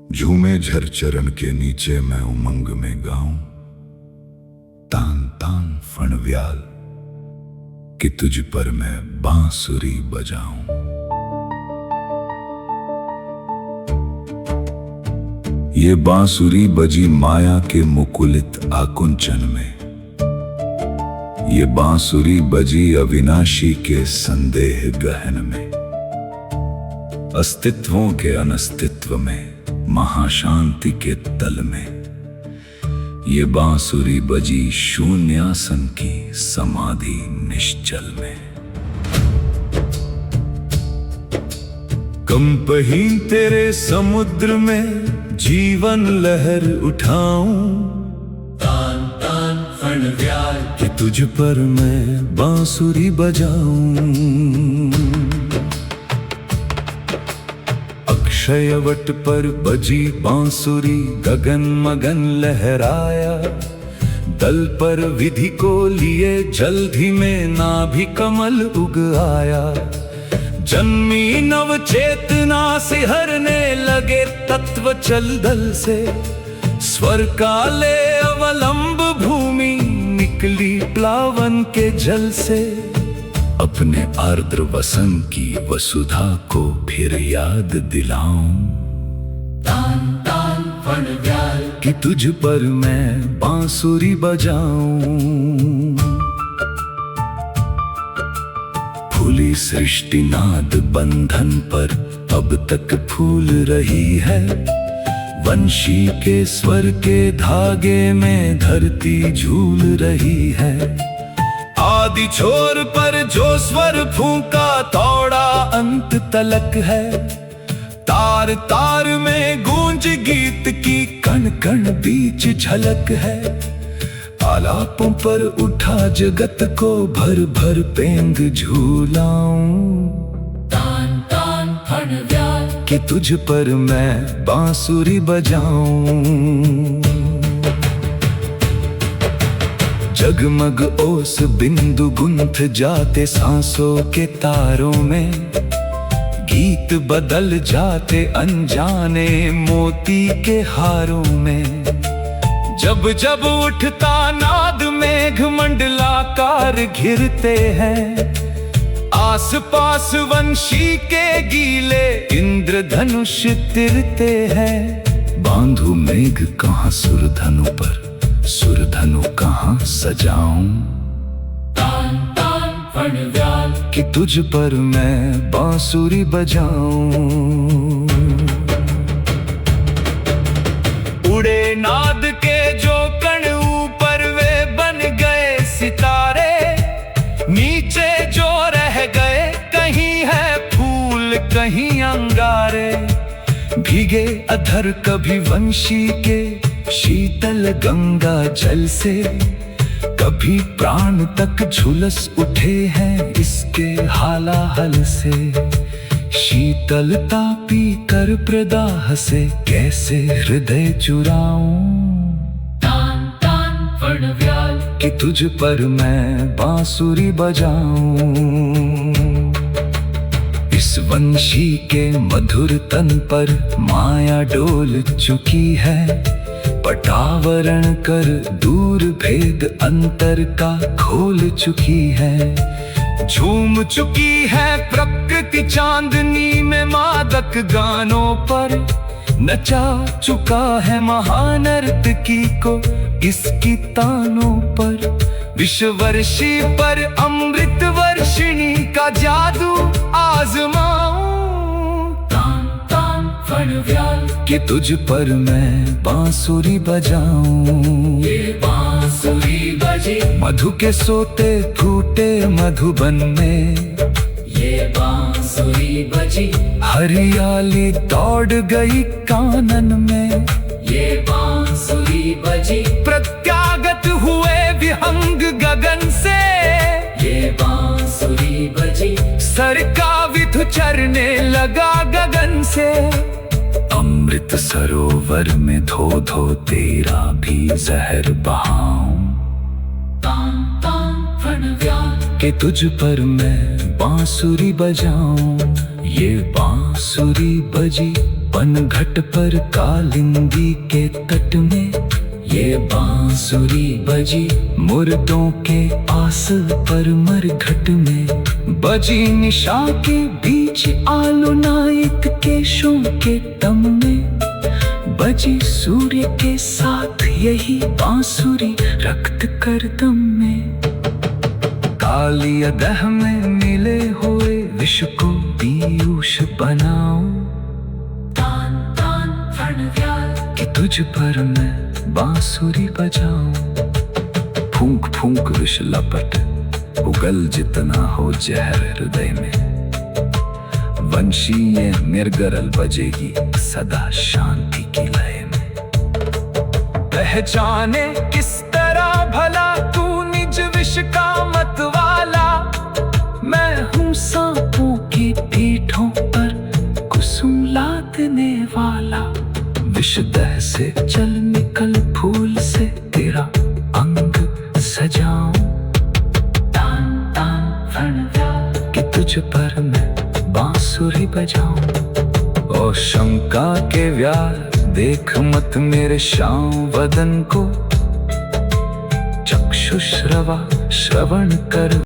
झूमे झरचरण के नीचे मैं उमंग में गाऊं, तान तान फणव्याल कि तुझ पर मैं बांसुरी बजाऊं। ये बांसुरी बजी माया के मुकुलित आकुंचन में, ये बांसुरी बजी अविनाशी के संदेह गहन में, अस्तित्वों के अनस्तित्व में, महाशांति के तल में। ये बांसुरी बजी शून्यासन की समाधि निश्चल में। कंपहीन तेरे समुद्र में जीवन लहर उठाऊं, तान तान फणव्याल कि तुझ पर मैं बांसुरी बजाऊं। अक्षयवट पर बजी बांसुरी गगन मगन लहराया, दल पर विधि को लिए जल्दी में नाभि कमल उग आया। जन्मी नव चेतना सिहरने लगे तत्व चल दल से, स्वर काले अवलंब भूमि निकली प्लावन के जल से। अपने आर्द्र वसन की वसुधा को फिर याद दिलाऊं, तान तान फणव्याल कि तुझ पर मैं बांसुरी बजाऊं। फूली सृष्टि नाद बंधन पर अब तक फूल रही है, वंशी के स्वर के धागे में धरती झूल रही है। आदि छोर पर जो स्वर फूंका तोड़ा अंत तलक है, तार तार में गूंज गीत की कण कण बीच झलक है। आलापों पर उठा जगत को भर भर पेंग झूलाऊं, तान तान फणव्याल कि तुझ पर मैं बांसुरी बजाऊं। जगमग ओस बिंदु गुंथ जाते सांसों के तारों में, गीत बदल जाते अनजाने मोती के हारों में। जब जब उठता नाद मेघ मंडलाकार घिरते हैं, आस पास वंशी के गीले इंद्रधनुष तिरते हैं। बांधू मेघ कहाँ सुरधनु पर, सुरधनु कहाँ सजाऊं, तान तान फणव्याल कि तुझ पर मैं बांसुरी बजाऊं। उड़े नाद के जो कण ऊपर वे बन गए सितारे, नीचे जो रह गए कहीं है फूल कहीं अंगारे। भीगे अधर कभी वंशी के शीतल गंगा जल से, कभी प्राण तक झुलस उठे हैं इसके हालाहल से। शीतलता पी कर प्रदाह से कैसे हृदय चुराऊं, तान तान फणव्याल कि तुझ पर मैं बांसुरी बजाऊं। इस वंशी के मधुर तन पर माया डोल चुकी है, पटावरण कर दूर भेद अंतर का खोल चुकी है। झूम चुकी है प्रकृति चांदनी में मादक गानों पर, नचा चुका है महानर्तकी को इसकी तानों पर। विश्ववर्षी पर अमृत वर्षिणी का जादू आजमाऊं, तान तान फणव्याल कि तुझ पर मैं बांसुरी बजाऊं। ये बांसुरी बजी मधु के सोते फूटे मधुबन में, ये बांसुरी बजी हरियाली दौड़ गई कानन में। ये बांसुरी बजी प्रत्यागत हुए विहंग गगन से, ये बांसुरी बजी सर का विधु चरने लगा गगन से। अमृत सरोवर में धो धो तेरा भी जहर बहाऊं, तान तान फणव्याल कि तुझ पर मैं बांसुरी बजाऊं। ये बांसुरी बजी बनघट पर कालिंदी के तट में ये बांसुरी बजी मुर्दों के आस पर मरघट में बजी निशा के बीच आलो नायक केशों के दम में बजी सूर्य के साथ यही बांसुरी रक्त कर दम में काली अदह में मिले हुए विष को पीयूष बनाओ तान तान प्रणव्याल कि तुझ पर मैं बांसुरी बजाऊं फूंक फूंक विष लपट उगल जितना हो जहर हृदय में वंशी ये निर्गरल बजेगी सदा शांति की लय में पहचाने किस तरह भला तू निज विष का मत वाला मैं हूँ सांपों की पीठों पर कुसुम लादने वाला विषदह से चल निकल फूल से तेरा अंग सजाऊं तान तान प्रणव्याल कि तुझ पर मैं बांसुरी बजाऊं ओ शंका के व्याल देख मत मेरे श्याम वदन को चक्षुश्रवा श्रवण कर